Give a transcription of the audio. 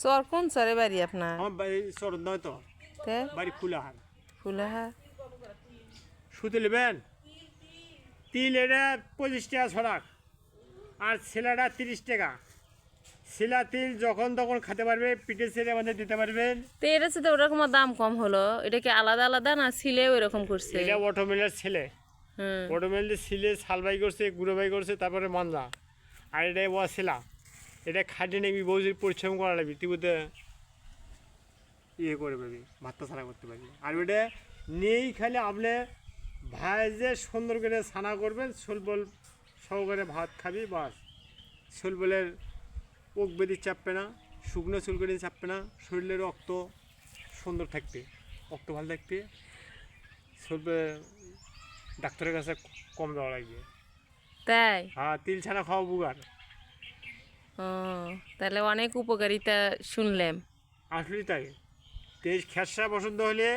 চর কোন চরে বাড়ি আপনার? আমার বাড়ি চরণ নয় তো, তে বাড়ি ফুলাহার। ফুলাহার। শুতে নেবেন তিল এটা 25 টাকা ছড়াক, আর ছেলেটা 30 টাকা। ছেলা তিল যখন তখন খেতে পারবে, পিঠে ছেড়ে আমাদের দিতে পারবেন। তো এটা তো ওরকম দাম কম হলো, এটা কি আলাদা আলাদা না ছিলে ওই রকম করছে? এটা অটোমেলের ছেলে, হুম। অটোমেলের ছিলে ছালবাই করছে, গুঁড়ো বাই করছে, তারপরে মঞ্জা। আর এটা ও ছেলা, এটা খাটিয়ে নেবি, বউজির পরিশ্রম করা লাগবি, তুই বোধ ইয়ে করে পাবি, ভাতটা ছানা করতে পারবি। আর ওটা নেই খালি আপনি ভাইজে সুন্দর করে ছানা করবেন, শোলবল সহকারে ভাত খাবি, বাস। শোলবলের ওক বেদি চাপবে না, শুকনো চুলকড়ি চাপবে না, শরীরে রক্ত সুন্দর থাকবে, রক্ত ভালো থাকবে। শোলবে ডাক্তারের কাছে কম দেওয়া লাগবে। তাই? হ্যাঁ, তিল ছানা খাওয়া বুগার। ও, তাহলে অনেক উপকারিতা শুনলাম। আসলেই তাই। তেজ খেসা পছন্দ হলে